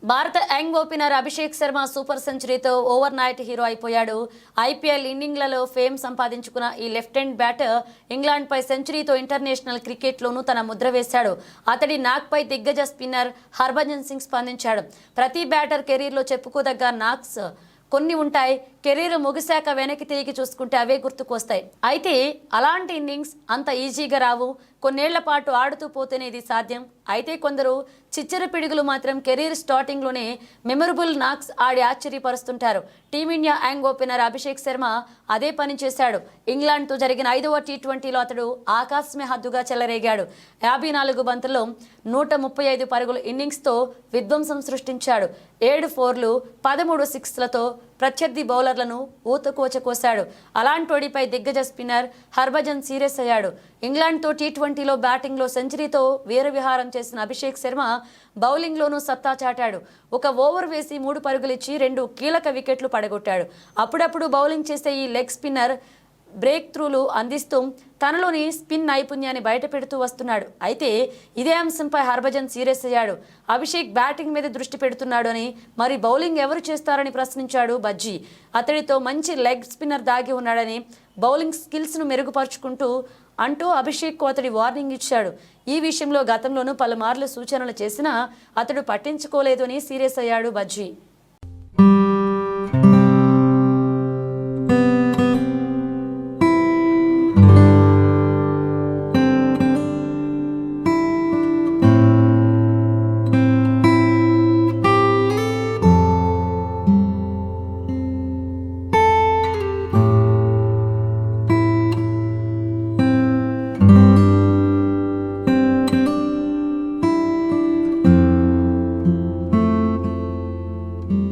భారత young opener Abhishek Sharma super సెంచరీతో overnight hero అయిపోయాడు. ఐపీఎల్ ఇన్నింగ్లలో ఫేమ్ సంపాదించుకున్న ఈ లెఫ్ట్ హ్యాండ్ బ్యాటర్ ఇంగ్లాండ్పై సెంచరీతో ఇంటర్నేషనల్ క్రికెట్లోనూ తన ముద్ర వేశాడు. అతడి నాక్పై దిగ్గజ స్పిన్నర్ హర్భజన్ సింగ్ స్పందించాడు. ప్రతి బ్యాటర్ కెరీర్లో చెప్పుకోదగ్గ నాక్స్ కొన్ని ఉంటాయి. కెరీర్ ముగిశాక వెనక్కి తిరిగి చూసుకుంటే అవే గుర్తుకొస్తాయి. అయితే అలాంటి ఇన్నింగ్స్ అంత ఈజీగా రావు. కొన్నేళ్ల పాటు ఆడుతూ పోతేనే ఇది సాధ్యం. అయితే కొందరు చిచ్చర పిడుగులు మాత్రం కెరీర్ స్టార్టింగ్లోనే మెమరబుల్ నాక్స్ ఆడి ఆశ్చర్యపరుస్తుంటారు. Team india young opener Abhishek Sharma అదే పని చేశాడు. ఇంగ్లాండ్తో జరిగిన 5వ టీ20లో అతడు ఆకాశమే హద్దుగా చెలరేగాడు. 54 బంతుల్లో 135 పరుగుల ఇన్నింగ్స్తో విధ్వంసం సృష్టించాడు. 7 4లు 13 6లతో ప్రత్యర్థి బౌలర్లను ఊతకోచ కోశాడు. అలాంటోడిపై దిగ్గజ స్పిన్నర్ హర్భజన్ సీరియస్ అయ్యాడు. ఇంగ్లాండ్తో టీ20లో బ్యాటింగ్లో సెంచరీతో వీరవిహారం చేసిన అభిషేక్ శర్మ బౌలింగ్లోనూ సత్తా చాటాడు. ఒక ఓవర్ వేసి 3 పరుగులిచ్చి 2 కీలక వికెట్లు పడగొట్టాడు. అప్పుడప్పుడు బౌలింగ్ చేసే ఈ లెగ్ స్పిన్నర్ బ్రేక్ త్రూలు అందిస్తూ తనలోని స్పిన్ నైపుణ్యాన్ని బయటపెడుతూ వస్తున్నాడు. అయితే ఇదే అంశంపై హర్భజన్ సీరియస్ అయ్యాడు. అభిషేక్ బ్యాటింగ్ మీద దృష్టి పెడుతున్నాడు అని, మరి బౌలింగ్ ఎవరు చేస్తారని ప్రశ్నించాడు బజ్జీ. అతడితో మంచి లెగ్ స్పిన్నర్ దాగి ఉన్నాడని, బౌలింగ్ స్కిల్స్ను మెరుగుపరుచుకుంటూ అంటూ అభిషేక్కు అతడి వార్నింగ్ ఇచ్చాడు. ఈ విషయంలో గతంలోనూ పలుమార్లు సూచనలు చేసినా అతడు పట్టించుకోలేదు అని సీరియస్ అయ్యాడు బజ్జీ.